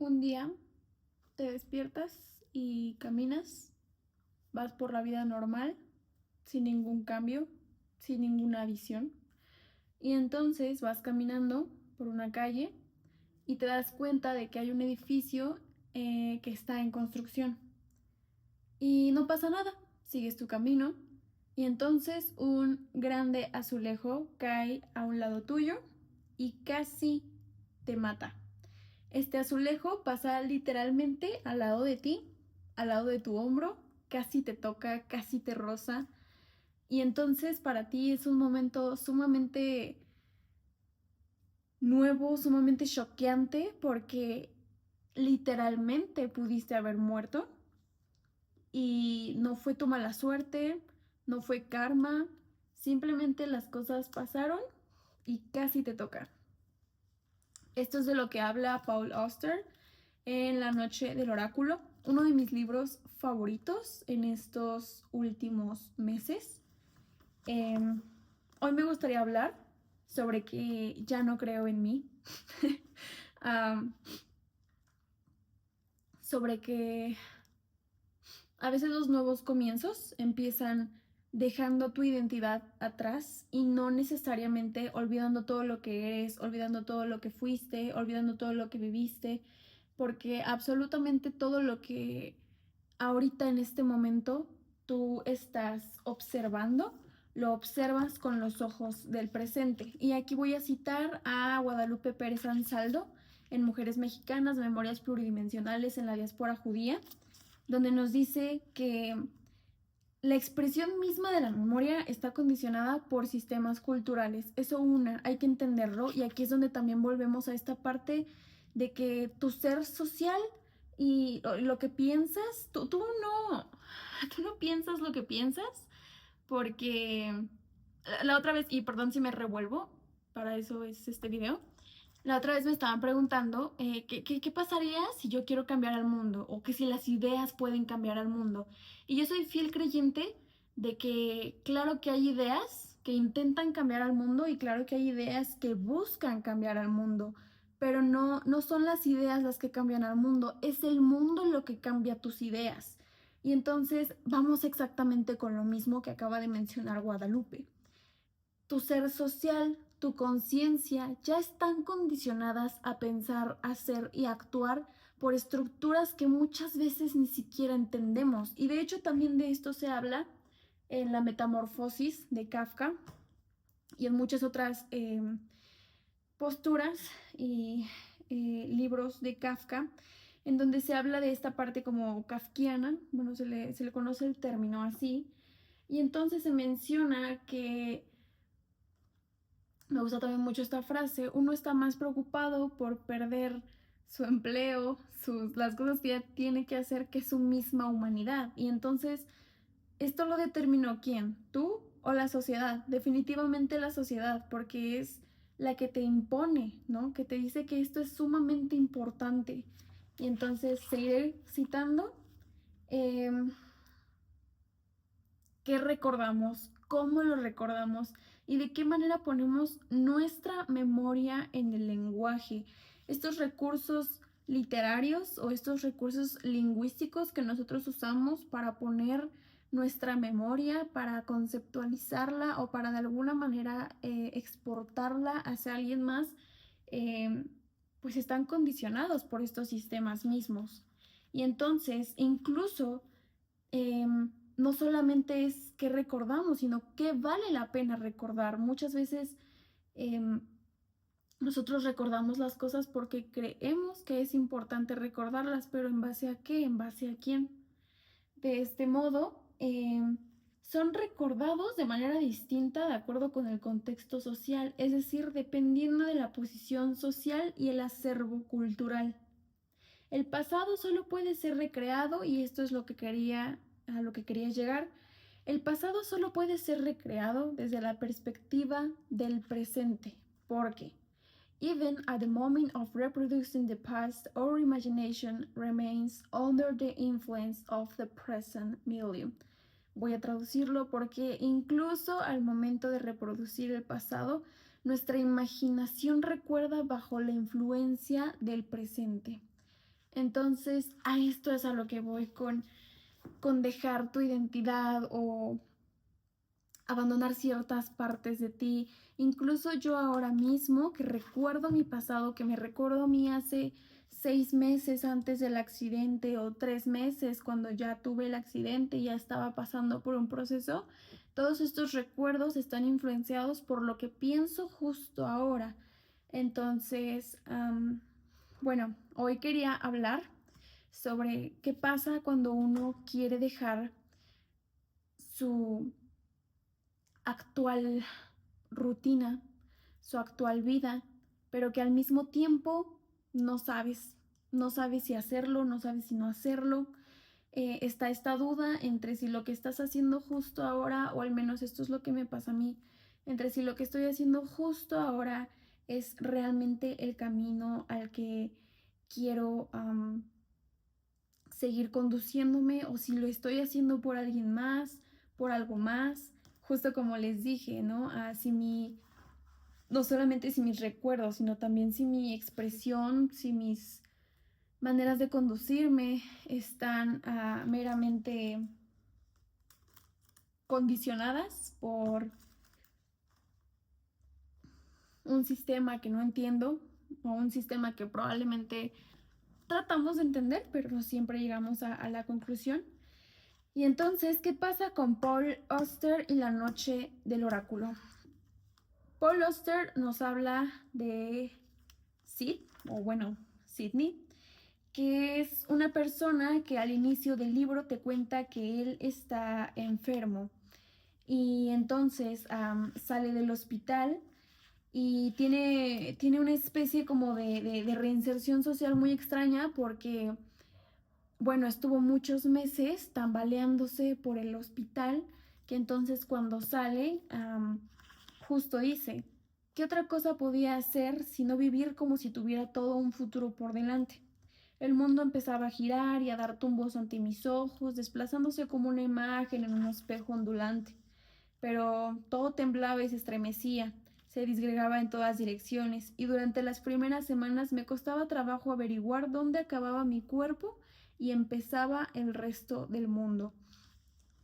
Un día te despiertas y caminas, vas por la vida normal, sin ningún cambio, sin ninguna visión. Y entonces vas caminando por una calle y te das cuenta de que hay un edificio que está en construcción. Y no pasa nada, sigues tu camino y entonces un grande azulejo cae a un lado tuyo y casi te mata. Este azulejo pasa literalmente al lado de ti, al lado de tu hombro, casi te toca, casi te roza. Y entonces para ti es un momento sumamente nuevo, sumamente choqueante, porque literalmente pudiste haber muerto y no fue tu mala suerte, no fue karma, simplemente las cosas pasaron y casi te toca. Esto es de lo que habla Paul Auster en La Noche del Oráculo, uno de mis libros favoritos en estos últimos meses. Hoy me gustaría hablar sobre que ya no creo en mí, sobre que a veces los nuevos comienzos empiezan dejando tu identidad atrás y no necesariamente olvidando todo lo que eres, olvidando todo lo que fuiste, olvidando todo lo que viviste, porque absolutamente todo lo que ahorita en este momento tú estás observando, lo observas con los ojos del presente. Y aquí voy a citar a Guadalupe Pérez Ansaldo en Mujeres Mexicanas, Memorias Pluridimensionales en la Diáspora Judía, donde nos dice que la expresión misma de la memoria está condicionada por sistemas culturales. Eso hay que entenderlo, y aquí es donde también volvemos a esta parte de que tu ser social y lo que piensas, tú no piensas lo que piensas, porque la otra vez, y perdón si me revuelvo, para eso es este video. La otra vez me estaban preguntando qué pasaría si yo quiero cambiar al mundo, o que si las ideas pueden cambiar al mundo. Y yo soy fiel creyente de que claro que hay ideas que intentan cambiar al mundo y claro que hay ideas que buscan cambiar al mundo, pero no son las ideas las que cambian al mundo, es el mundo lo que cambia tus ideas. Y entonces vamos exactamente con lo mismo que acaba de mencionar Guadalupe. Tu ser social, tu conciencia ya están condicionadas a pensar, hacer y actuar por estructuras que muchas veces ni siquiera entendemos. Y de hecho también de esto se habla en La Metamorfosis de Kafka y en muchas otras posturas y libros de Kafka, en donde se habla de esta parte como kafkiana, bueno, se le conoce el término así, y entonces se menciona que, me gusta también mucho esta frase, uno está más preocupado por perder su empleo, las cosas que ya tiene que hacer, que su misma humanidad. Y entonces, ¿esto lo determinó quién? ¿Tú o la sociedad? Definitivamente la sociedad, porque es la que te impone, ¿no? Que te dice que esto es sumamente importante. Y entonces seguiré citando. ¿Qué recordamos? ¿Cómo lo recordamos? ¿Y de qué manera ponemos nuestra memoria en el lenguaje? Estos recursos literarios o estos recursos lingüísticos que nosotros usamos para poner nuestra memoria, para conceptualizarla o para de alguna manera exportarla hacia alguien más, pues están condicionados por estos sistemas mismos. Y entonces, incluso no solamente es qué recordamos, sino qué vale la pena recordar. Muchas veces nosotros recordamos las cosas porque creemos que es importante recordarlas, pero ¿en base a qué? ¿En base a quién? De este modo, son recordados de manera distinta de acuerdo con el contexto social, es decir, dependiendo de la posición social y el acervo cultural. El pasado solo puede ser recreado, y esto es a lo que quería llegar. El pasado solo puede ser recreado desde la perspectiva del presente, porque even at the moment of reproducing the past, our imagination remains under the influence of the present milieu. Voy a traducirlo porque incluso al momento de reproducir el pasado, nuestra imaginación recuerda bajo la influencia del presente. Entonces, a esto es a lo que voy con dejar tu identidad o abandonar ciertas partes de ti. Incluso yo ahora mismo, que recuerdo mi pasado, que me recuerdo a mí hace 6 meses antes del accidente o 3 meses cuando ya tuve el accidente y ya estaba pasando por un proceso, todos estos recuerdos están influenciados por lo que pienso justo ahora. Entonces, bueno, hoy quería hablar sobre qué pasa cuando uno quiere dejar su actual rutina, su actual vida, pero que al mismo tiempo no sabes, no sabes si hacerlo, no sabes si no hacerlo. Está esta duda entre si lo que estás haciendo justo ahora, o al menos esto es lo que me pasa a mí, entre si lo que estoy haciendo justo ahora es realmente el camino al que quiero seguir conduciéndome, o si lo estoy haciendo por alguien más, por algo más, justo como les dije, ¿no? Si no solamente si mis recuerdos, sino también si mi expresión, si mis maneras de conducirme están meramente condicionadas por un sistema que no entiendo o un sistema que probablemente tratamos de entender, pero no siempre llegamos a la conclusión. Y entonces, ¿qué pasa con Paul Auster y la noche del oráculo? Paul Auster nos habla de Sid, o bueno, Sidney, que es una persona que al inicio del libro te cuenta que él está enfermo y entonces sale del hospital y tiene una especie como de reinserción social muy extraña porque, bueno, estuvo muchos meses tambaleándose por el hospital, que entonces cuando sale, justo dice, ¿qué otra cosa podía hacer sino vivir como si tuviera todo un futuro por delante? El mundo empezaba a girar y a dar tumbos ante mis ojos, desplazándose como una imagen en un espejo ondulante. Pero todo temblaba y se estremecía, se disgregaba en todas direcciones, y durante las primeras semanas me costaba trabajo averiguar dónde acababa mi cuerpo y empezaba el resto del mundo.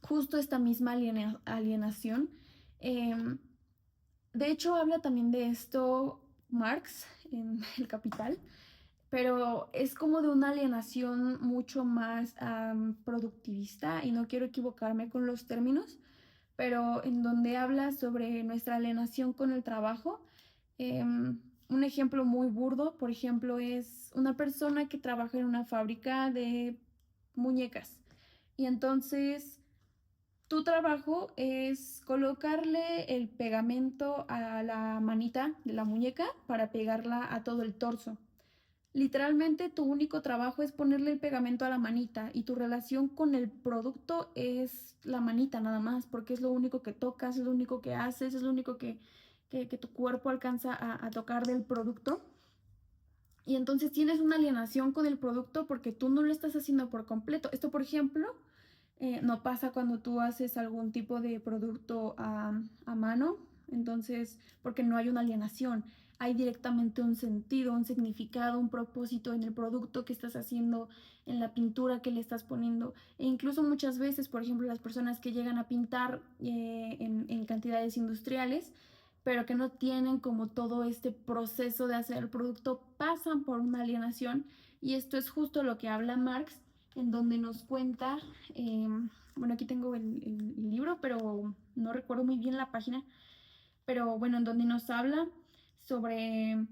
Justo esta misma alienación. Eh, de hecho, habla también de esto Marx en El Capital, pero es como de una alienación mucho más productivista, y no quiero equivocarme con los términos, pero en donde habla sobre nuestra alienación con el trabajo. Un ejemplo muy burdo, por ejemplo, es una persona que trabaja en una fábrica de muñecas y entonces tu trabajo es colocarle el pegamento a la manita de la muñeca para pegarla a todo el torso. Literalmente tu único trabajo es ponerle el pegamento a la manita, y tu relación con el producto es la manita nada más, porque es lo único que tocas, es lo único que haces, es lo único que tu cuerpo alcanza a tocar del producto. Y entonces tienes una alienación con el producto porque tú no lo estás haciendo por completo. Esto, por ejemplo, no pasa cuando tú haces algún tipo de producto a mano, entonces, porque no hay una alienación, hay directamente un sentido, un significado, un propósito en el producto que estás haciendo, en la pintura que le estás poniendo. E incluso muchas veces, por ejemplo, las personas que llegan a pintar en cantidades industriales, pero que no tienen como todo este proceso de hacer el producto, pasan por una alienación. Y esto es justo lo que habla Marx, en donde nos cuenta, bueno, aquí tengo el libro, pero no recuerdo muy bien la página, pero bueno, en donde nos habla sobre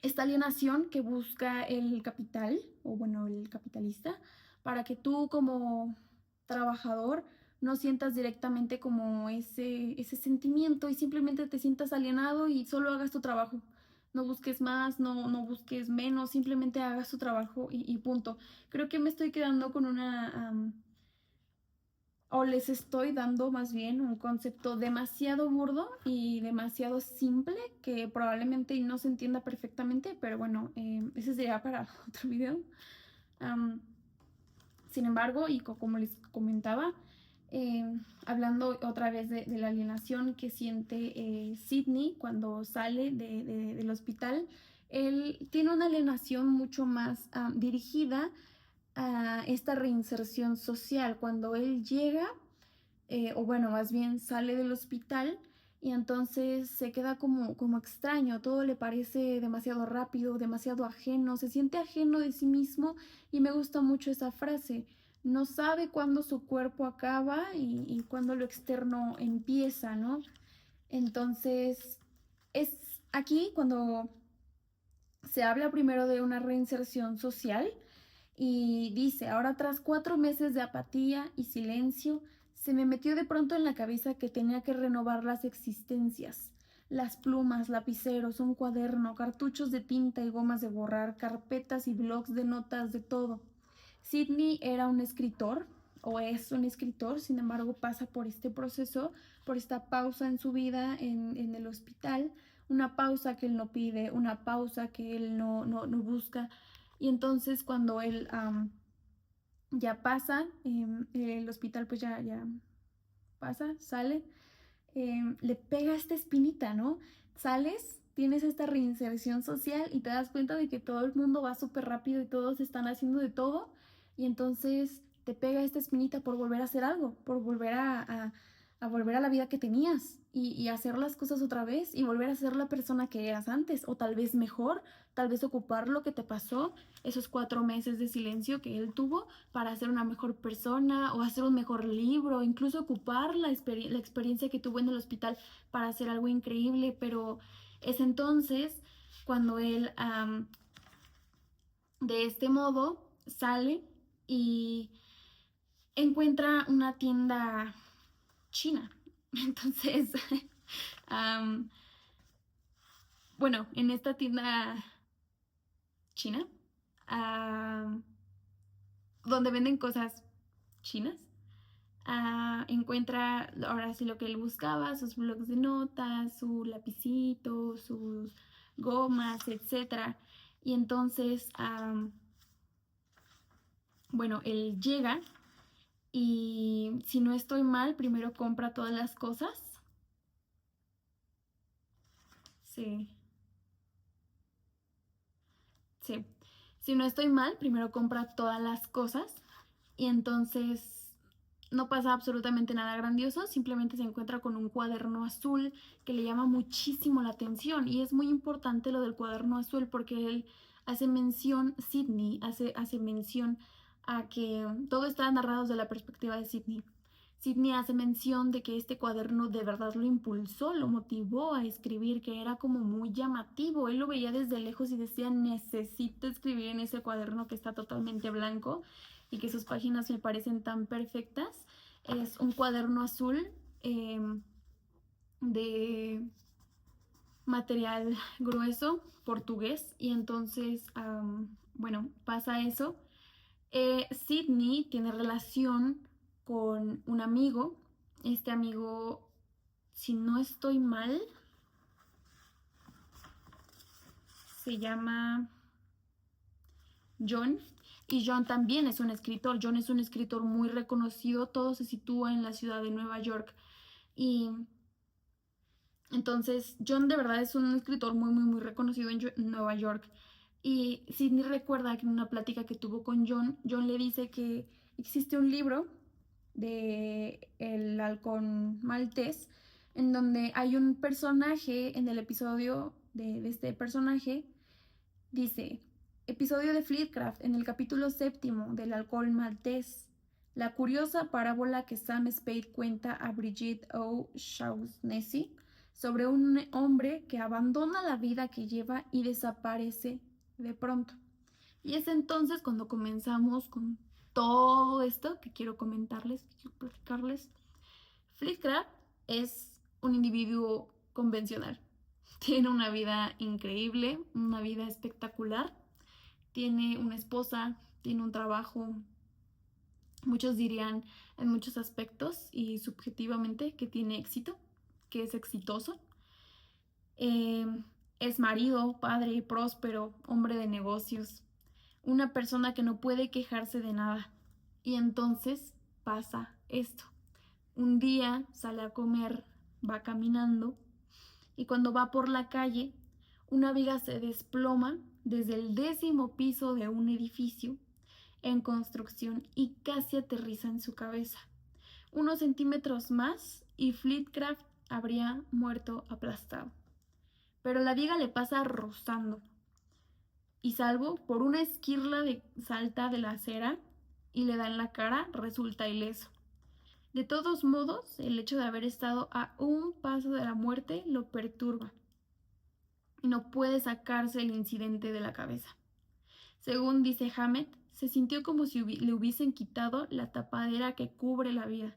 esta alienación que busca el capital, o bueno, el capitalista, para que tú como trabajador no sientas directamente como ese sentimiento y simplemente te sientas alienado y solo hagas tu trabajo. No busques más, no busques menos, simplemente hagas tu trabajo y punto. Creo que me estoy quedando con o les estoy dando más bien un concepto demasiado burdo y demasiado simple que probablemente no se entienda perfectamente, pero bueno, ese sería para otro video. Sin embargo, y como les comentaba, hablando otra vez de la alienación que siente Sidney cuando sale del hospital, él tiene una alienación mucho más dirigida a esta reinserción social. Cuando él llega, o bueno, más bien sale del hospital y entonces se queda como extraño, todo le parece demasiado rápido, demasiado ajeno, se siente ajeno de sí mismo y me gusta mucho esa frase. No sabe cuándo su cuerpo acaba y cuándo lo externo empieza, ¿no? Entonces, es aquí cuando se habla primero de una reinserción social y dice, ahora tras 4 meses de apatía y silencio, se me metió de pronto en la cabeza que tenía que renovar las existencias. Las plumas, lapiceros, un cuaderno, cartuchos de tinta y gomas de borrar, carpetas y blocs de notas, de todo. Sidney era un escritor, o es un escritor, sin embargo pasa por este proceso, por esta pausa en su vida en el hospital, una pausa que él no pide, una pausa que él no busca. Y entonces cuando él ya pasa, el hospital pues ya pasa, sale, le pega esta espinita, ¿no? Sales, tienes esta reinserción social y te das cuenta de que todo el mundo va súper rápido y todos están haciendo de todo y entonces te pega esta espinita por volver a hacer algo, por volver a volver a la vida que tenías y hacer las cosas otra vez y volver a ser la persona que eras antes o tal vez mejor, tal vez ocupar lo que te pasó, esos 4 meses de silencio que él tuvo para ser una mejor persona o hacer un mejor libro, incluso ocupar la experiencia que tuvo en el hospital para hacer algo increíble, pero es entonces cuando él de este modo sale y encuentra una tienda china. Entonces, bueno, en esta tienda china, donde venden cosas chinas, encuentra ahora sí lo que él buscaba, sus blocs de notas, su lapicito, sus gomas, etc. Y entonces, bueno, él llega y si no estoy mal, primero compra todas las cosas. Sí, sí. Si no estoy mal, primero compra todas las cosas y entonces no pasa absolutamente nada grandioso, simplemente se encuentra con un cuaderno azul que le llama muchísimo la atención y es muy importante lo del cuaderno azul porque él hace mención, Sidney hace mención a que todo está narrado desde la perspectiva de Sidney. Sidney hace mención de que este cuaderno de verdad lo impulsó, lo motivó a escribir, que era como muy llamativo. Él lo veía desde lejos y decía, necesito escribir en ese cuaderno que está totalmente blanco y que sus páginas me parecen tan perfectas. Es un cuaderno azul de material grueso, portugués, y entonces, bueno, pasa eso. Sidney tiene relación con un amigo. Este amigo, si no estoy mal, se llama John. Y John también es un escritor. John es un escritor muy reconocido. Todo se sitúa en la ciudad de Nueva York. Y entonces John de verdad es un escritor muy reconocido en Nueva York. Y Sidney recuerda que en una plática que tuvo con John, John le dice que existe un libro de El Halcón Maltés en donde hay un personaje en el episodio de este personaje. Dice, episodio de Fleetcraft en el capítulo 7 del Halcón Maltés. La curiosa parábola que Sam Spade cuenta a Brigitte O'Shaughnessy sobre un hombre que abandona la vida que lleva y desaparece de pronto. Y es entonces cuando comenzamos con todo esto que quiero comentarles, que quiero platicarles. Fleetcraft es un individuo convencional. Tiene una vida increíble, una vida espectacular. Tiene una esposa, tiene un trabajo, muchos dirían en muchos aspectos y subjetivamente que tiene éxito, que es exitoso. Eh, es marido, padre, próspero, hombre de negocios, una persona que no puede quejarse de nada. Y entonces pasa esto. Un día sale a comer, va caminando y cuando va por la calle Una viga se desploma desde el 10º piso de un edificio en construcción y casi aterriza en su cabeza. Unos centímetros más y Flitcraft habría muerto aplastado. Pero la viga le pasa rozando y salvo por una esquirla de salta de la acera y le da en la cara, resulta ileso. De todos modos, el hecho de haber estado a un paso de la muerte lo perturba y no puede sacarse el incidente de la cabeza. Según dice Hammett, se sintió como si le hubiesen quitado la tapadera que cubre la vida,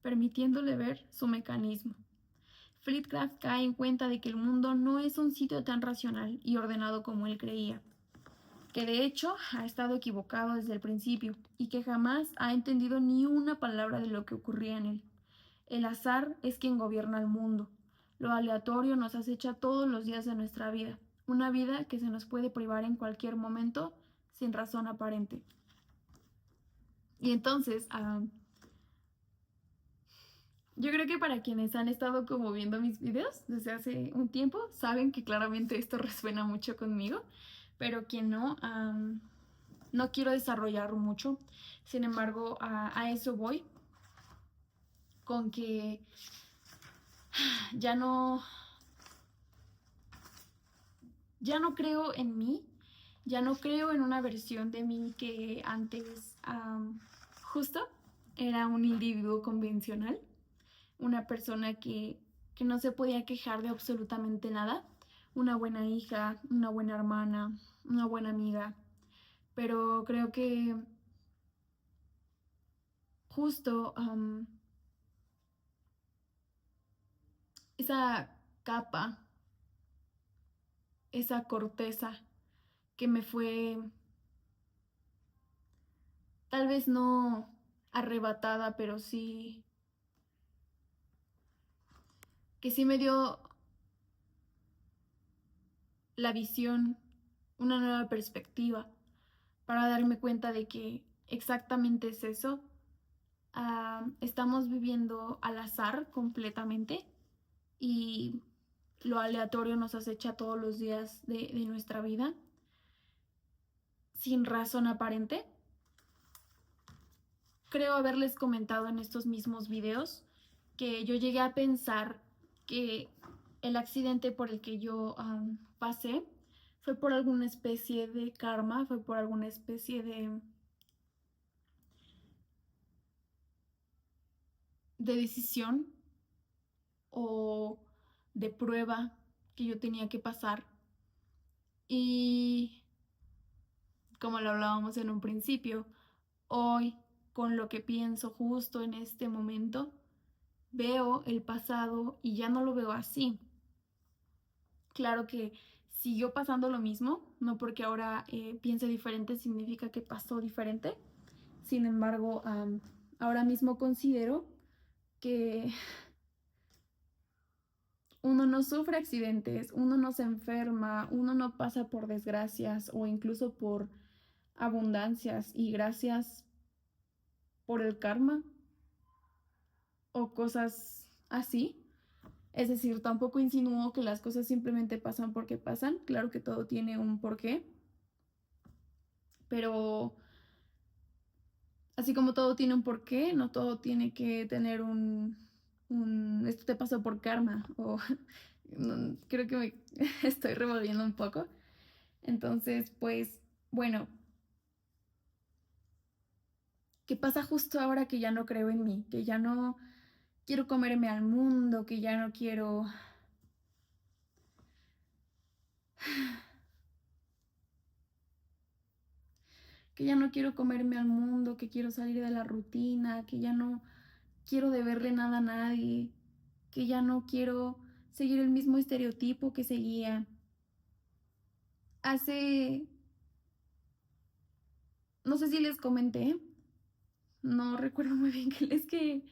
permitiéndole ver su mecanismo. Flitcraft cae en cuenta de que el mundo no es un sitio tan racional y ordenado como él creía, que de hecho ha estado equivocado desde el principio y que jamás ha entendido ni una palabra de lo que ocurría en él. El azar es quien gobierna el mundo. Lo aleatorio nos acecha todos los días de nuestra vida, una vida que se nos puede privar en cualquier momento sin razón aparente. Y entonces, yo creo que para quienes han estado como viendo mis videos desde hace un tiempo, saben que claramente esto resuena mucho conmigo, pero quien no, no quiero desarrollar mucho. Sin embargo, a eso voy, con que ya no creo en mí, ya no creo en una versión de mí que antes justo era un individuo convencional, una persona que no se podía quejar de absolutamente nada, una buena hija, una buena hermana, una buena amiga, pero creo que justo esa capa, esa corteza que me fue tal vez no arrebatada, pero sí que sí me dio la visión, una nueva perspectiva para darme cuenta de que exactamente es eso. Estamos viviendo al azar completamente y lo aleatorio nos acecha todos los días de nuestra vida sin razón aparente. Creo haberles comentado en estos mismos videos que yo llegué a pensar que el accidente por el que yo pasé fue por alguna especie de karma, fue por alguna especie de decisión o de prueba que yo tenía que pasar. Y como lo hablábamos en un principio, hoy, con lo que pienso justo en este momento, veo el pasado y ya no lo veo así. Claro que siguió pasando lo mismo, no porque ahora piense diferente significa que pasó diferente. Sin embargo, ahora mismo considero que uno no sufre accidentes, uno no se enferma, uno no pasa por desgracias o incluso por abundancias y gracias por el karma o cosas así. Es decir, tampoco insinúo que las cosas simplemente pasan porque pasan. Claro que todo tiene un porqué. Pero así como todo tiene un porqué, no todo tiene que tener esto te pasó por karma. O creo que me estoy revolviendo un poco. Entonces, pues, bueno, ¿qué pasa justo ahora que ya no creo en mí? Que ya no quiero comerme al mundo, que ya no quiero comerme al mundo, que quiero salir de la rutina, que ya no quiero deberle nada a nadie, que ya no quiero seguir el mismo estereotipo que seguía. Hace, no sé si les comenté, no recuerdo muy bien, que es que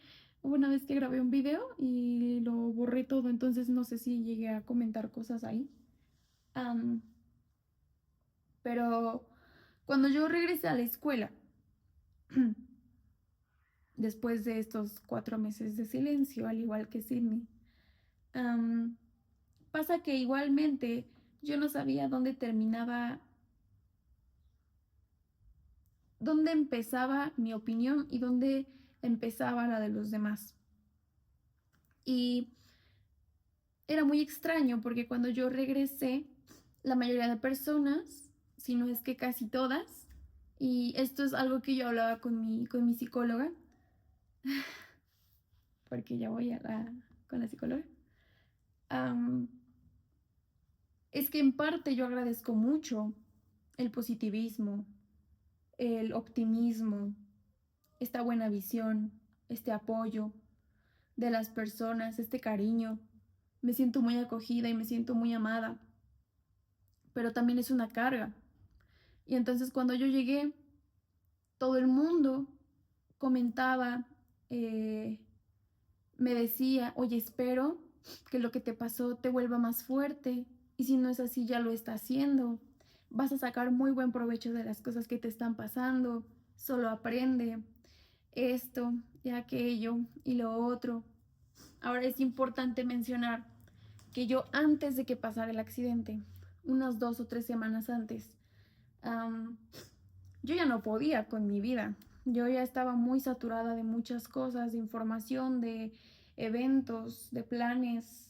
hubo una vez que grabé un video y lo borré todo, entonces no sé si llegué a comentar cosas ahí. Pero cuando yo regresé a la escuela, después de estos 4 meses de silencio, al igual que Sydney, pasa que igualmente Yo no sabía dónde terminaba, dónde empezaba mi opinión y dónde empezaba la de los demás. Y era muy extraño porque cuando yo regresé, la mayoría de personas, si no es que casi todas, y esto es algo que yo hablaba con mi psicóloga, porque ya voy con la psicóloga, um, es que en parte yo agradezco mucho el positivismo, el optimismo, esta buena visión, este apoyo de las personas, este cariño. Me siento muy acogida y me siento muy amada, pero también es una carga. Y entonces cuando yo llegué, todo el mundo comentaba, me decía, oye, espero que lo que te pasó te vuelva más fuerte, y si no es así, ya lo está haciendo. Vas a sacar muy buen provecho de las cosas que te están pasando, solo aprende esto y aquello y lo otro. Ahora es importante mencionar que yo antes de que pasara el accidente, unas 2 o 3 semanas antes, yo ya no podía con mi vida. Yo ya estaba muy saturada de muchas cosas, de información, de eventos, de planes.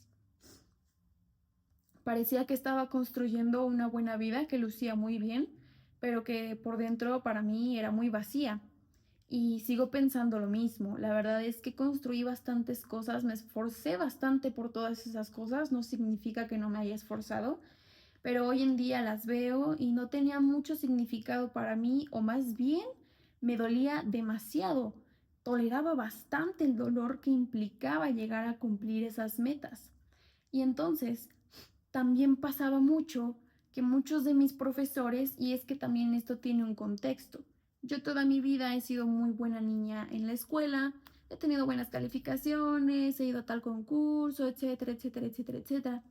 Parecía que estaba construyendo una buena vida que lucía muy bien, pero que por dentro para mí era muy vacía. Y sigo pensando lo mismo. La verdad es que construí bastantes cosas, me esforcé bastante por todas esas cosas, no significa que no me haya esforzado, pero hoy en día las veo y no tenía mucho significado para mí, o más bien me dolía demasiado. Toleraba bastante el dolor que implicaba llegar a cumplir esas metas. Y entonces también pasaba mucho que muchos de mis profesores, y es que también esto tiene un contexto, yo toda mi vida he sido muy buena niña en la escuela, he tenido buenas calificaciones, he ido a tal concurso, etcétera, etcétera, etcétera, etcétera.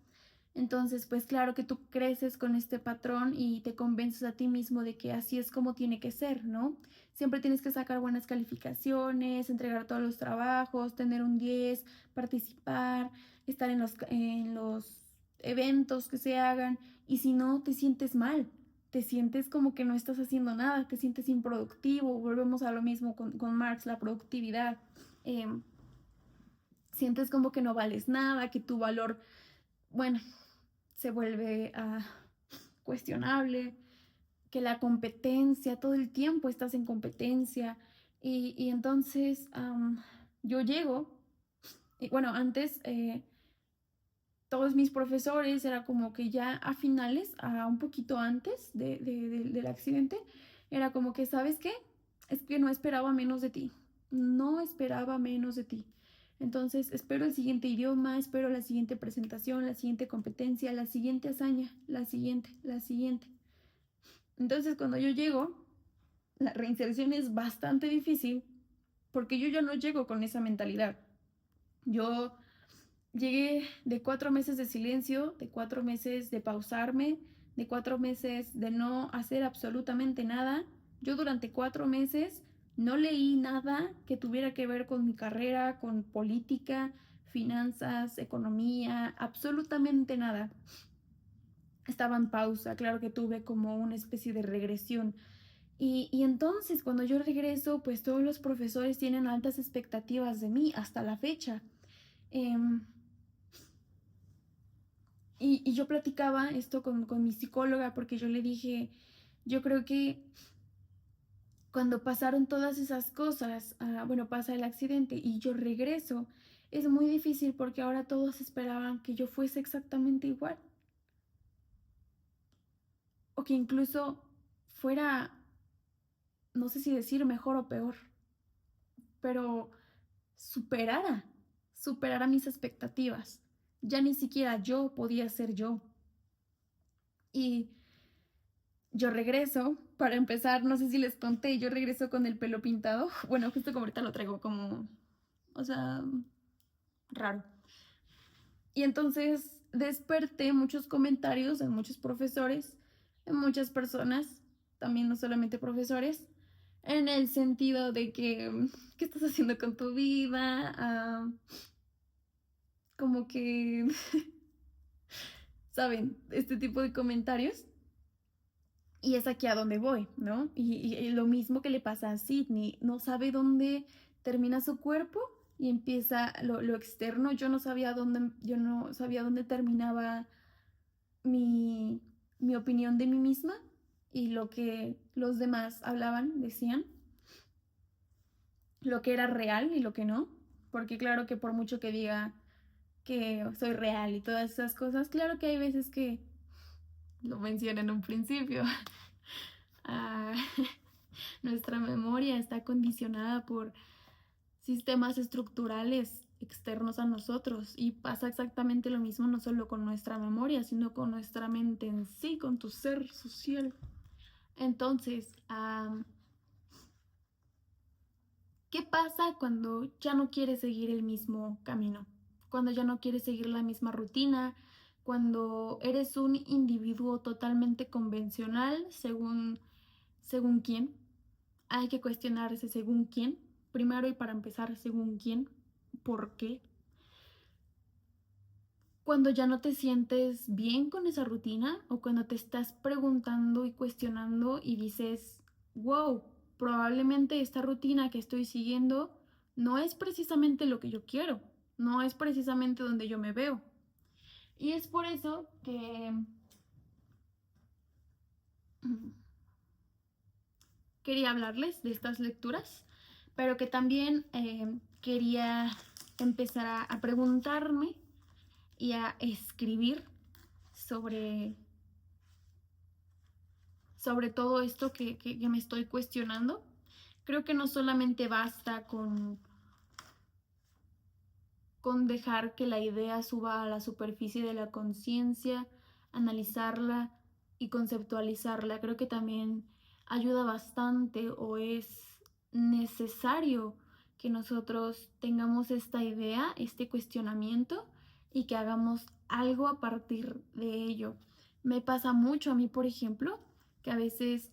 Entonces, pues claro que tú creces con este patrón y te convences a ti mismo de que así es como tiene que ser, ¿no? Siempre tienes que sacar buenas calificaciones, entregar todos los trabajos, tener un 10, participar, estar en los eventos que se hagan, y si no, te sientes mal, te sientes como que no estás haciendo nada, te sientes improductivo. Volvemos a lo mismo con Marx, la productividad. Sientes como que no vales nada, que tu valor, bueno, se vuelve cuestionable, que la competencia, todo el tiempo estás en competencia. Y entonces yo llego, y bueno, antes todos mis profesores era como que ya a finales, a un poquito antes del accidente, era como que, ¿sabes qué? Es que no esperaba menos de ti, no esperaba menos de ti. Entonces espero el siguiente idioma, espero la siguiente presentación, la siguiente competencia, la siguiente hazaña, la siguiente, la siguiente. Entonces cuando yo llego, la reinserción es bastante difícil porque yo ya no llego con esa mentalidad. Yo llegué de 4 meses de silencio, de 4 meses de pausarme, de 4 meses de no hacer absolutamente nada. Yo durante 4 meses no leí nada que tuviera que ver con mi carrera, con política, finanzas, economía, absolutamente nada. Estaba en pausa, claro que tuve como una especie de regresión. Y entonces cuando yo regreso, pues todos los profesores tienen altas expectativas de mí hasta la fecha. Em, y yo platicaba esto con mi psicóloga porque yo le dije, yo creo que cuando pasaron todas esas cosas, bueno, pasa el accidente y yo regreso, es muy difícil porque ahora todos esperaban que yo fuese exactamente igual, o que incluso fuera, no sé si decir mejor o peor, pero superara, superara mis expectativas. Ya ni siquiera yo podía ser yo. Y yo regreso, para empezar, no sé si les conté, yo regreso con el pelo pintado. Bueno, justo como ahorita lo traigo como, o sea, raro. Y entonces desperté muchos comentarios en muchos profesores, en muchas personas, también no solamente profesores, en el sentido de que, ¿qué estás haciendo con tu vida? Como que ¿saben? Este tipo de comentarios. Y es aquí a donde voy, ¿no? Y lo mismo que le pasa a Sydney, no sabe dónde termina su cuerpo y empieza lo externo. Yo no sabía dónde terminaba mi, mi opinión de mí misma y lo que los demás hablaban, decían, lo que era real y lo que no. Porque claro que por mucho que diga que soy real y todas esas cosas, claro que hay veces que lo mencioné en un principio. Ah, nuestra memoria está condicionada por sistemas estructurales externos a nosotros y pasa exactamente lo mismo no solo con nuestra memoria, sino con nuestra mente en sí, con tu ser social. Entonces, ¿qué pasa cuando ya no quieres seguir el mismo camino? Cuando ya no quieres seguir la misma rutina, cuando eres un individuo totalmente convencional, según quién. Hay que cuestionarse según quién. Primero y para empezar, según quién. ¿Por qué? Cuando ya no te sientes bien con esa rutina o cuando te estás preguntando y cuestionando y dices, wow, probablemente esta rutina que estoy siguiendo no es precisamente lo que yo quiero, no es precisamente donde yo me veo. Y es por eso que quería hablarles de estas lecturas, pero que también quería empezar a preguntarme y a escribir sobre, sobre todo esto que me estoy cuestionando. Creo que no solamente basta con dejar que la idea suba a la superficie de la conciencia, analizarla y conceptualizarla. Creo que también ayuda bastante o es necesario que nosotros tengamos esta idea, este cuestionamiento y que hagamos algo a partir de ello. Me pasa mucho a mí, por ejemplo, que a veces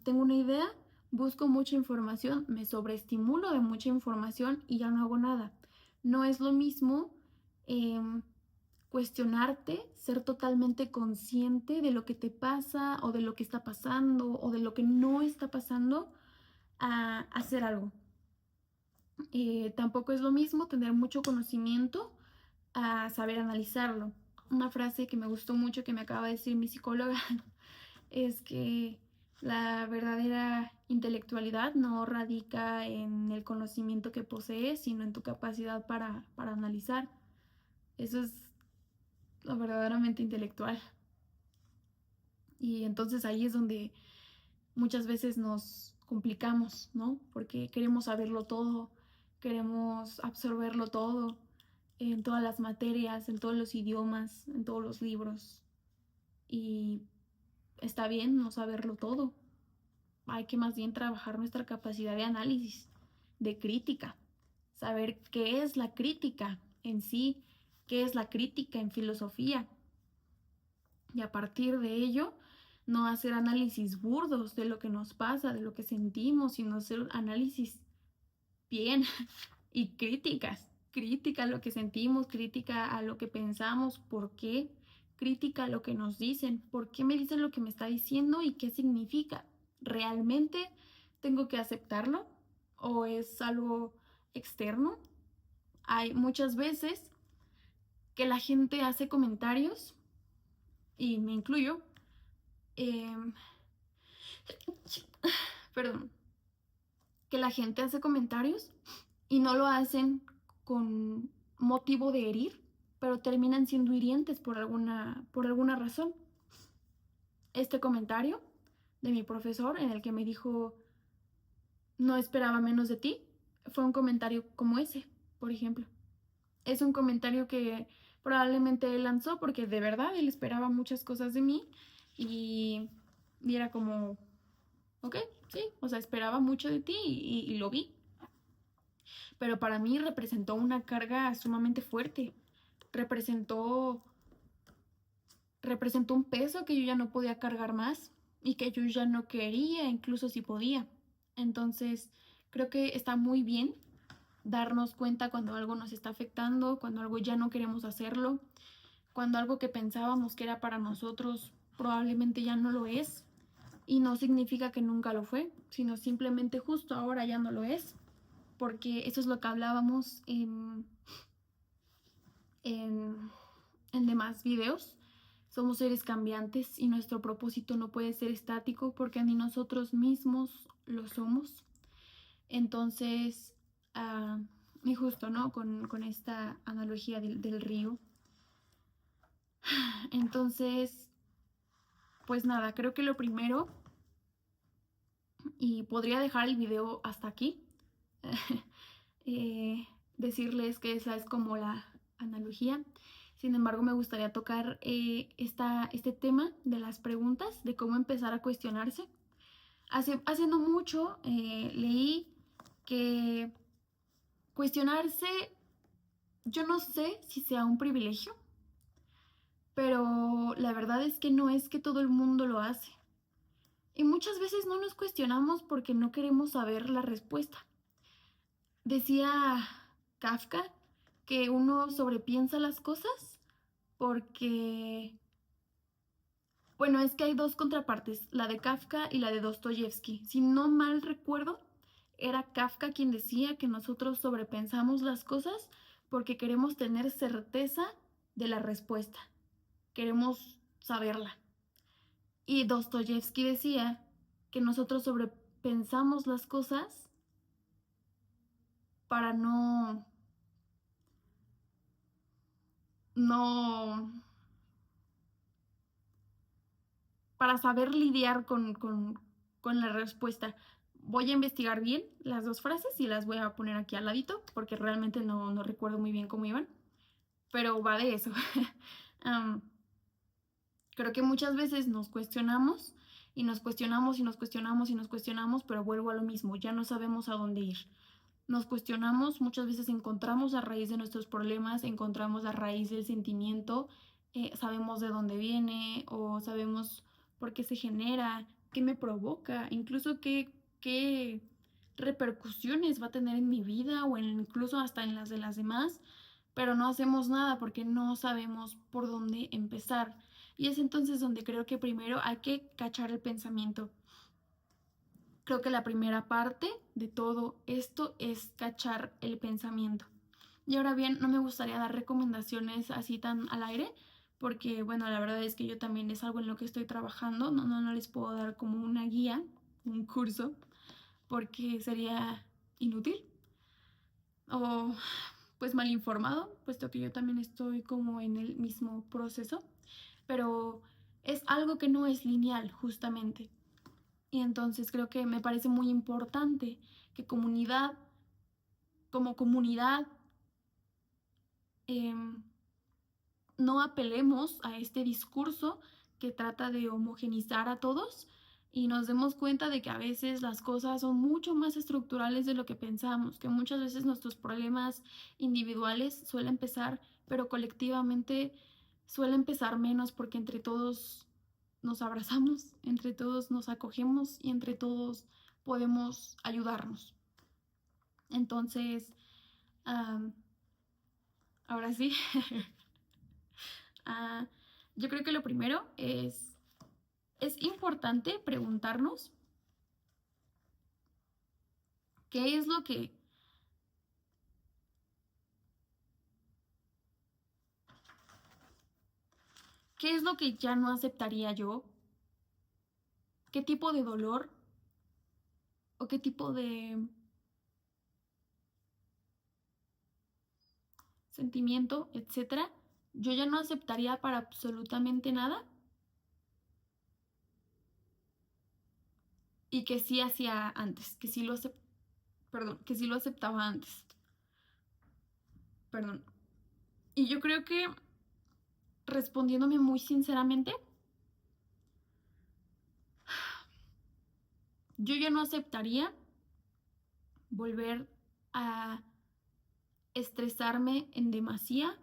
tengo una idea, busco mucha información, me sobreestimulo de mucha información y ya no hago nada. No es lo mismo eh, cuestionarte, ser totalmente consciente de lo que te pasa o de lo que está pasando o de lo que no está pasando a hacer algo. Tampoco es lo mismo tener mucho conocimiento a saber analizarlo. Una frase que me gustó mucho que me acaba de decir mi psicóloga es que la verdadera intelectualidad no radica en el conocimiento que posees, sino en tu capacidad para analizar. Eso es lo verdaderamente intelectual. Y entonces ahí es donde muchas veces nos complicamos, ¿no? Porque queremos saberlo todo, queremos absorberlo todo, en todas las materias, en todos los idiomas, en todos los libros. Y está bien no saberlo todo. Hay que más bien trabajar nuestra capacidad de análisis, de crítica, saber qué es la crítica en sí, qué es la crítica en filosofía. Y a partir de ello, no hacer análisis burdos de lo que nos pasa, de lo que sentimos, sino hacer análisis bien y críticas. Crítica a lo que sentimos, crítica a lo que pensamos, por qué, crítica a lo que nos dicen, por qué me dicen lo que me está diciendo y qué significa. ¿Realmente tengo que aceptarlo o es algo externo? Hay muchas veces que la gente hace comentarios, y me incluyo, eh, perdón, que la gente hace comentarios y no lo hacen con motivo de herir, pero terminan siendo hirientes por alguna razón. Este comentario de mi profesor en el que me dijo no esperaba menos de ti, fue un comentario como ese, por ejemplo. Es un comentario que probablemente él lanzó porque de verdad él esperaba muchas cosas de mí y era como, ok, sí, o sea, esperaba mucho de ti y lo vi. Pero para mí representó una carga sumamente fuerte. Representó, representó un peso que yo ya no podía cargar más y que yo ya no quería, incluso si podía. Entonces, creo que está muy bien darnos cuenta cuando algo nos está afectando, cuando algo ya no queremos hacerlo, cuando algo que pensábamos que era para nosotros probablemente ya no lo es. Y no significa que nunca lo fue, sino simplemente justo ahora ya no lo es, porque eso es lo que hablábamos en, en demás videos. Somos seres cambiantes y nuestro propósito no puede ser estático porque ni nosotros mismos lo somos. Entonces, y justo, ¿no? Con esta analogía del río. Entonces, pues nada, creo que lo primero, y podría dejar el video hasta aquí, decirles que esa es como la analogía. Sin embargo, me gustaría tocar este tema de las preguntas, de cómo empezar a cuestionarse. Hace no mucho leí que cuestionarse, yo no sé si sea un privilegio, pero la verdad es que no es que todo el mundo lo hace. Y muchas veces no nos cuestionamos porque no queremos saber la respuesta. Decía Kafka que uno sobrepiensa las cosas porque, bueno, es que hay dos contrapartes, la de Kafka y la de Dostoyevsky. Si no mal recuerdo, era Kafka quien decía que nosotros sobrepensamos las cosas porque queremos tener certeza de la respuesta, queremos saberla. Y Dostoyevsky decía que nosotros sobrepensamos las cosas para no, para saber lidiar con la respuesta. Voy a investigar bien las dos frases y las voy a poner aquí al ladito porque realmente no recuerdo muy bien cómo iban, pero va de eso. um, Creo que muchas veces nos cuestionamos y nos cuestionamos y nos cuestionamos y nos cuestionamos, pero vuelvo a lo mismo, ya no sabemos a dónde ir. Nos cuestionamos, muchas veces encontramos a raíz de nuestros problemas, encontramos a raíz del sentimiento, sabemos de dónde viene o sabemos por qué se genera, qué me provoca, incluso qué repercusiones va a tener en mi vida o incluso hasta en las de las demás, pero no hacemos nada porque no sabemos por dónde empezar. Y es entonces donde creo que primero hay que cachar el pensamiento. Creo que la primera parte de todo esto es cachar el pensamiento. Y ahora bien, no me gustaría dar recomendaciones así tan al aire, porque bueno, la verdad es que yo también es algo en lo que estoy trabajando, no les puedo dar como una guía, un curso, porque sería inútil o pues mal informado, puesto que yo también estoy como en el mismo proceso, pero es algo que no es lineal justamente. Y entonces creo que me parece muy importante que como comunidad, eh, no apelemos a este discurso que trata de homogenizar a todos y nos demos cuenta de que a veces las cosas son mucho más estructurales de lo que pensamos, que muchas veces nuestros problemas individuales suelen empezar, pero colectivamente suele empezar menos porque entre todos nos abrazamos, entre todos nos acogemos y entre todos podemos ayudarnos. Entonces, um, ahora sí, uh, yo creo que lo primero es importante preguntarnos qué es lo que, qué es lo que ya no aceptaría yo, qué tipo de dolor o qué tipo de sentimiento, etcétera, yo ya no aceptaría para absolutamente nada y que sí hacía antes, que sí lo aceptaba antes. Perdón. Y yo creo que respondiéndome muy sinceramente, yo ya no aceptaría volver a estresarme en demasía,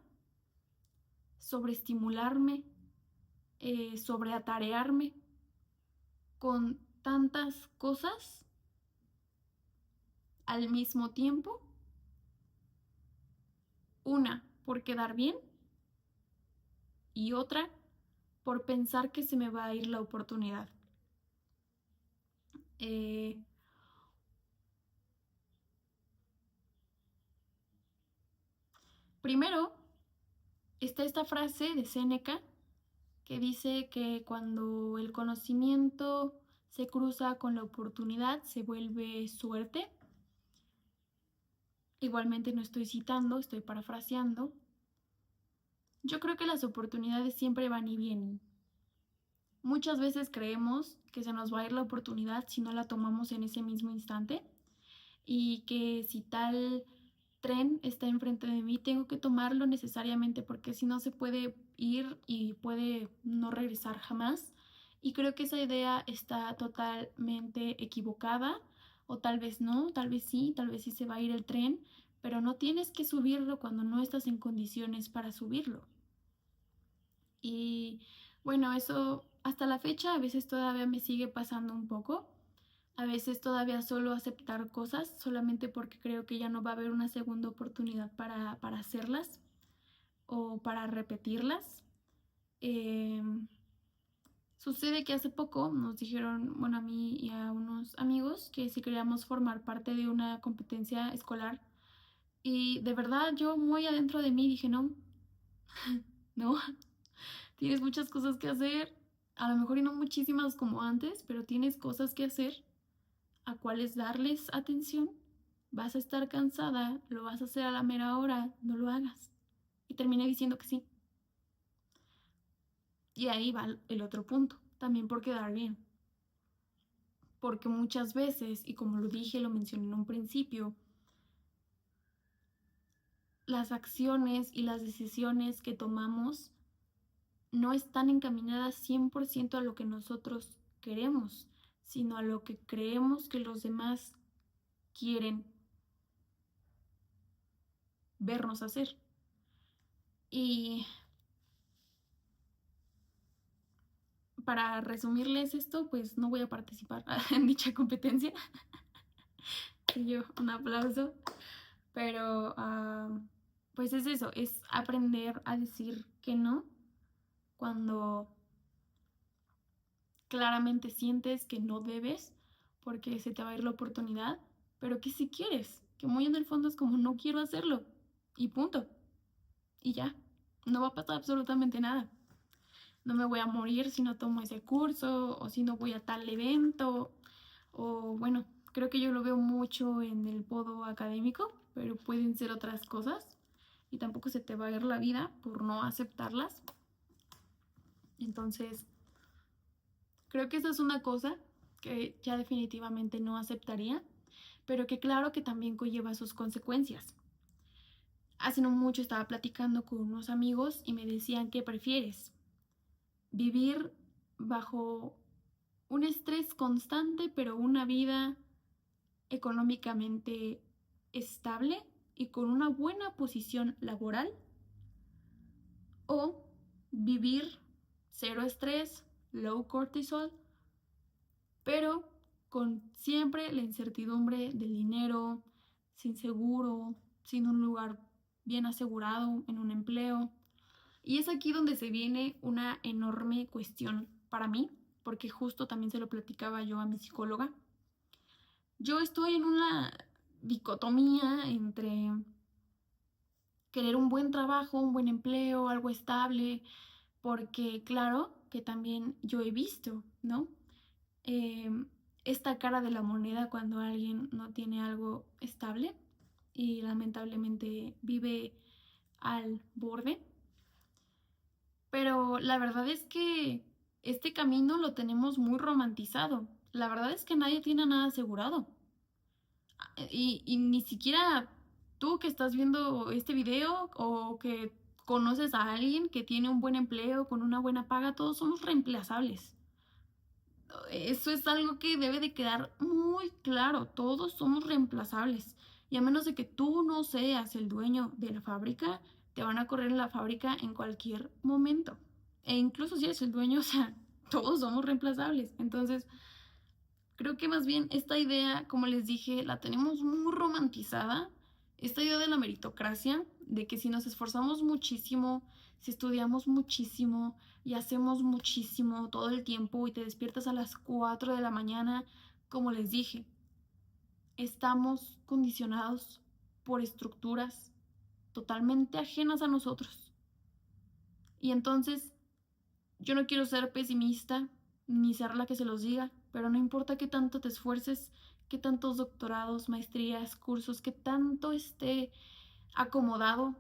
sobreestimularme, sobreatarearme con tantas cosas al mismo tiempo. Una, por quedar bien. y otra por pensar que se me va a ir la oportunidad. Primero está esta frase de Séneca que dice que cuando el conocimiento se cruza con la oportunidad se vuelve suerte. Igualmente no estoy citando, estoy parafraseando. Yo creo que las oportunidades siempre van y vienen. Muchas veces creemos que se nos va a ir la oportunidad si no la tomamos en ese mismo instante y que si tal tren está enfrente de mí tengo que tomarlo necesariamente porque si no se puede ir y puede no regresar jamás. Y creo que esa idea está totalmente equivocada, o tal vez no, tal vez sí se va a ir el tren, pero no tienes que subirlo cuando no estás en condiciones para subirlo. Y bueno, eso hasta la fecha a veces todavía me sigue pasando un poco. A veces todavía solo aceptar cosas solamente porque creo que ya no va a haber una segunda oportunidad para hacerlas o para repetirlas. Eh, Sucede que hace poco nos dijeron, bueno, a mí y a unos amigos, que si queríamos formar parte de una competencia escolar. Y de verdad yo muy adentro de mí dije, no, no, tienes muchas cosas que hacer, a lo mejor y no muchísimas como antes, pero tienes cosas que hacer a cuáles darles atención. Vas a estar cansada, lo vas a hacer a la mera hora, no lo hagas. Y terminé diciendo que sí. Y ahí va el otro punto, también por quedar bien. Porque muchas veces, y como lo dije, lo mencioné en un principio, las acciones y las decisiones que tomamos no están encaminadas 100% a lo que nosotros queremos, sino a lo que creemos que los demás quieren vernos hacer. Y para resumirles esto, pues no voy a participar en dicha competencia. Y yo, un aplauso. Pero pues es eso, es aprender a decir que no cuando claramente sientes que no debes porque se te va a ir la oportunidad, pero que si quieres, que muy en el fondo es como no quiero hacerlo y punto. Y ya, no va a pasar absolutamente nada. No me voy a morir si no tomo ese curso o si no voy a tal evento o bueno, creo que yo lo veo mucho en el podo académico, pero pueden ser otras cosas y tampoco se te va a ir la vida por no aceptarlas. Entonces, creo que esa es una cosa que ya definitivamente no aceptaría, pero que claro que también conlleva sus consecuencias. Hace no mucho estaba platicando con unos amigos y me decían, ¿qué prefieres? ¿Vivir bajo un estrés constante, pero una vida económicamente estable y con una buena posición laboral? ¿O vivir cero estrés, low cortisol, pero con siempre la incertidumbre del dinero, sin seguro, sin un lugar bien asegurado en un empleo? Y es aquí donde se viene una enorme cuestión para mí, porque justo también se lo platicaba yo a mi psicóloga. Yo estoy en una dicotomía entre querer un buen trabajo, un buen empleo, algo estable, porque claro que también yo he visto, ¿no? Eh, Esta cara de la moneda cuando alguien no tiene algo estable y lamentablemente vive al borde. Pero la verdad es que este camino lo tenemos muy romantizado. La verdad es que nadie tiene nada asegurado. Y ni siquiera tú que estás viendo este video o que conoces a alguien que tiene un buen empleo con una buena paga, todos somos reemplazables. Eso es algo que debe de quedar muy claro, todos somos reemplazables. Y a menos de que tú no seas el dueño de la fábrica, te van a correr en la fábrica en cualquier momento. E incluso si eres el dueño, o sea, todos somos reemplazables. Entonces, creo que más bien esta idea, como les dije, la tenemos muy romantizada. Esta idea de la meritocracia, de que si nos esforzamos muchísimo, si estudiamos muchísimo y hacemos muchísimo todo el tiempo y te despiertas a las 4 de la mañana, como les dije, estamos condicionados por estructuras totalmente ajenas a nosotros. Y entonces, yo no quiero ser pesimista ni ser la que se los diga, pero no importa qué tanto te esfuerces, qué tantos doctorados, maestrías, cursos, qué tanto esté acomodado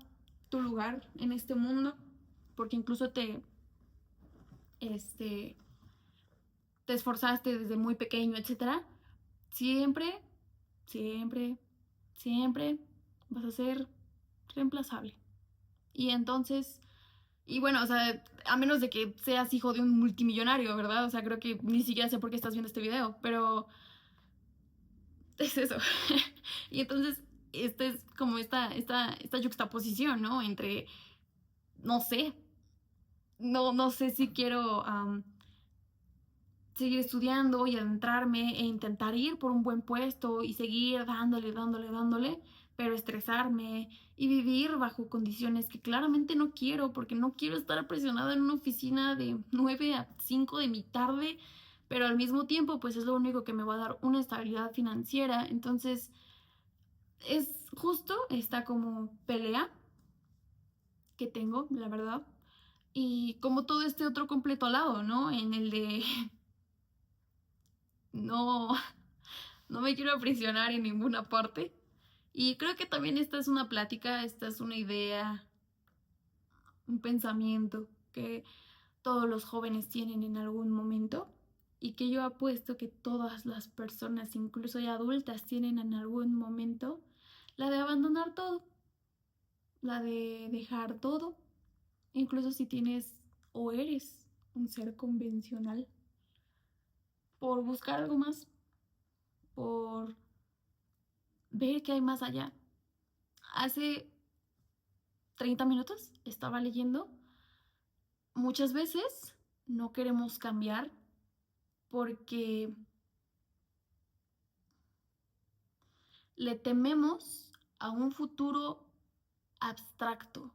tu lugar en este mundo, porque incluso este, te esforzaste desde muy pequeño, etcétera, siempre, siempre, siempre vas a ser reemplazable. Y entonces, y bueno, o sea, a menos de que seas hijo de un multimillonario, ¿verdad? O sea, creo que ni siquiera sé por qué estás viendo este video, pero es eso. Y entonces, esta es como esta juxtaposición, ¿no? Entre, no sé, no sé si quiero seguir estudiando y adentrarme e intentar ir por un buen puesto y seguir dándole, pero estresarme y vivir bajo condiciones que claramente no quiero, porque no quiero estar presionada en una oficina de 9 a 5 de mi tarde, pero al mismo tiempo pues es lo único que me va a dar una estabilidad financiera. Entonces es justo esta como pelea que tengo, la verdad. Y como todo este otro completo al lado, ¿no? En el de no, no me quiero aprisionar en ninguna parte. Y creo que también esta es una plática, esta es una idea, un pensamiento que todos los jóvenes tienen en algún momento y que yo apuesto que todas las personas, incluso ya adultas, tienen en algún momento, la de abandonar todo, la de dejar todo, incluso si tienes o eres un ser convencional, por buscar algo más, por ver qué hay más allá. Hace 30 minutos estaba leyendo, muchas veces no queremos cambiar porque le tememos a un futuro abstracto,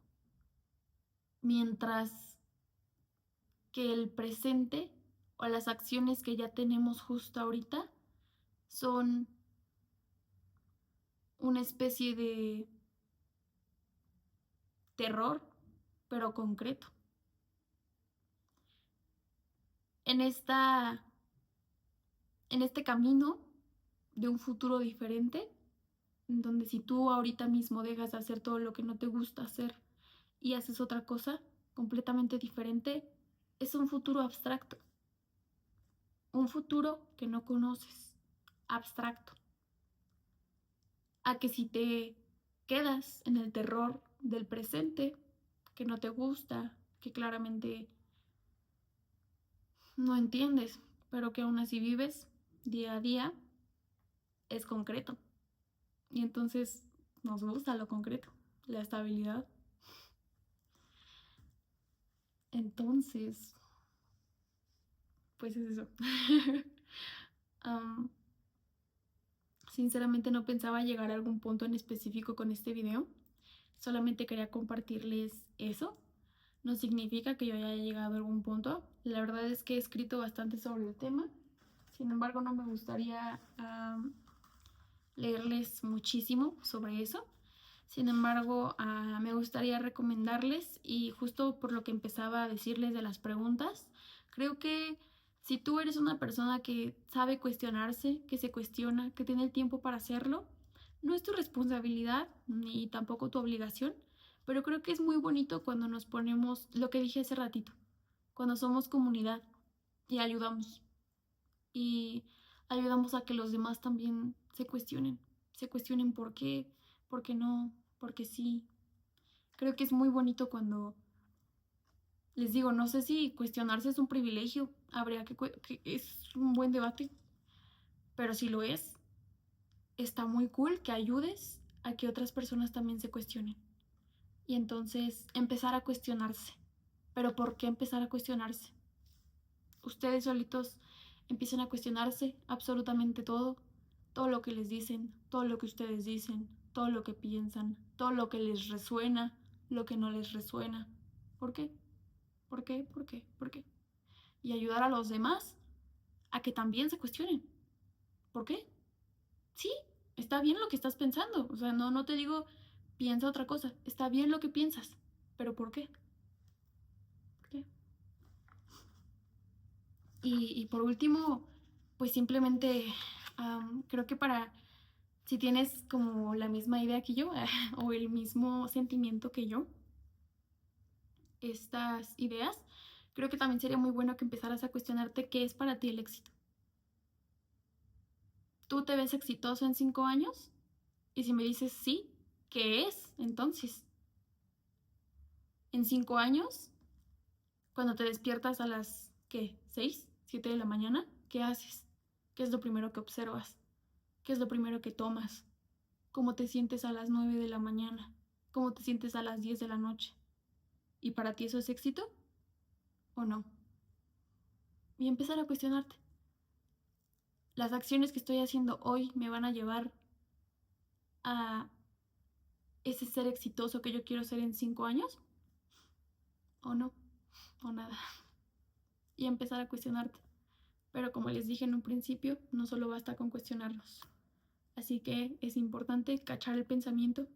mientras que el presente o las acciones que ya tenemos justo ahorita son una especie de terror, pero concreto. En en este camino de un futuro diferente, donde si tú ahorita mismo dejas de hacer todo lo que no te gusta hacer y haces otra cosa completamente diferente, es un futuro abstracto, un futuro que no conoces, abstracto. A que si te quedas en el terror del presente, que no te gusta, que claramente no entiendes, pero que aún así vives día a día, es concreto. Y entonces nos gusta lo concreto, la estabilidad. Entonces, pues es eso. um, Sinceramente no pensaba llegar a algún punto en específico con este video. Solamente quería compartirles eso. No significa que yo haya llegado a algún punto. La verdad es que he escrito bastante sobre el tema. Sin embargo, no me gustaría leerles muchísimo sobre eso. Sin embargo, me gustaría recomendarles, y justo por lo que empezaba a decirles de las preguntas, creo que si tú eres una persona que sabe cuestionarse, que se cuestiona, que tiene el tiempo para hacerlo, no es tu responsabilidad ni tampoco tu obligación, pero creo que es muy bonito cuando nos ponemos, lo que dije hace ratito, cuando somos comunidad y y ayudamos a que los demás también se cuestionen por qué no, por qué sí. Creo que es muy bonito cuando les digo, no sé si cuestionarse es un privilegio, habría que es un buen debate, pero si lo es, está muy cool que ayudes a que otras personas también se cuestionen. Y entonces empezar a cuestionarse. Pero ¿por qué empezar a cuestionarse? Ustedes solitos empiezan a cuestionarse absolutamente todo, todo lo que les dicen, todo lo que ustedes dicen, todo lo que piensan, todo lo que les resuena, lo que no les resuena. ¿Por qué? ¿Por qué? ¿Por qué? ¿Por qué? Y ayudar a los demás a que también se cuestionen. ¿Por qué? Sí, está bien lo que estás pensando. O sea, no te digo piensa otra cosa. Está bien lo que piensas. ¿Pero por qué? ¿Por qué? Y por último, pues simplemente creo que si tienes como la misma idea que yo o el mismo sentimiento que yo, estas ideas, creo que también sería muy bueno que empezaras a cuestionarte qué es para ti el éxito. ¿Tú te ves exitoso en 5 años? Y si me dices sí, ¿qué es entonces? En 5 años, cuando te despiertas a las, ¿qué? 6, 7 de la mañana, ¿qué haces? ¿Qué es lo primero que observas? ¿Qué es lo primero que tomas? ¿Cómo te sientes a las 9 de la mañana? ¿Cómo te sientes a las 10 de la noche? ¿Y para ti eso es éxito o no? Y empezar a cuestionarte. ¿Las acciones que estoy haciendo hoy me van a llevar a ese ser exitoso que yo quiero ser en 5 años? ¿O no? ¿O nada? Y empezar a cuestionarte. Pero como les dije en un principio, no solo basta con cuestionarlos. Así que es importante cachar el pensamiento,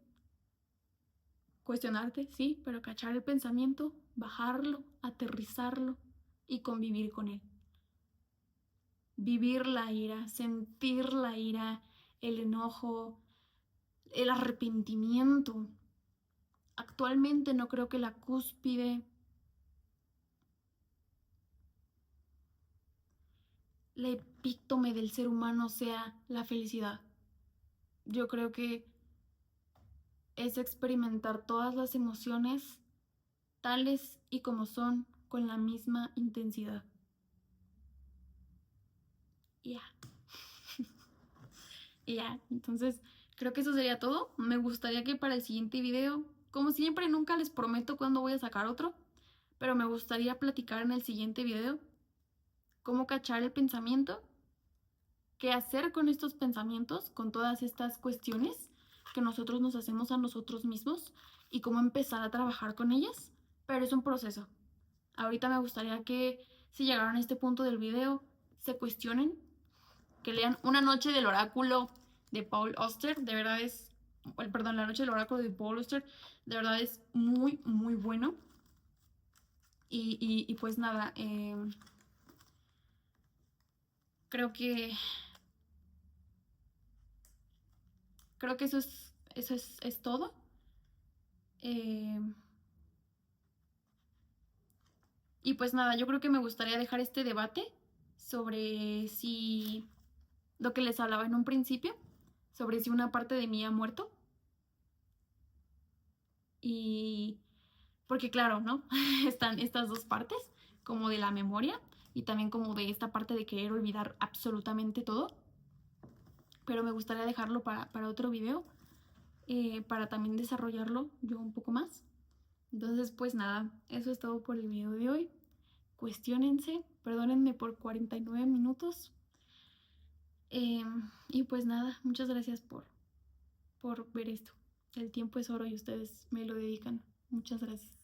cuestionarte, sí, pero cachar el pensamiento, bajarlo, aterrizarlo y convivir con él. Vivir la ira, sentir la ira, el enojo, el arrepentimiento. Actualmente no creo que la cúspide, la epítome del ser humano sea la felicidad. Yo creo que es experimentar todas las emociones tales y como son con la misma intensidad. Y ya. Y ya, entonces creo que eso sería todo. Me gustaría que para el siguiente video, como siempre, nunca les prometo cuándo voy a sacar otro, pero me gustaría platicar en el siguiente video cómo cachar el pensamiento, qué hacer con estos pensamientos, con todas estas cuestiones que nosotros nos hacemos a nosotros mismos y cómo empezar a trabajar con ellas, pero es un proceso. Ahorita me gustaría que si llegaron a este punto del video, se cuestionen, que lean Una noche del oráculo de Paul Auster, de verdad es, perdón, La noche del oráculo de Paul Auster, de verdad es muy, muy bueno. Y pues nada, creo que eso es todo. Eh, y pues nada, yo creo que me gustaría dejar este debate sobre si lo que les hablaba en un principio, sobre si una parte de mí ha muerto. Y porque claro, ¿no? Están estas dos partes, como de la memoria y también como de esta parte de querer olvidar absolutamente todo. Pero me gustaría dejarlo para otro video, para también desarrollarlo yo un poco más. Entonces, pues nada, eso es todo por el video de hoy. Cuestiónense, perdónenme por 49 minutos. Y pues nada, muchas gracias por ver esto. El tiempo es oro y ustedes me lo dedican. Muchas gracias.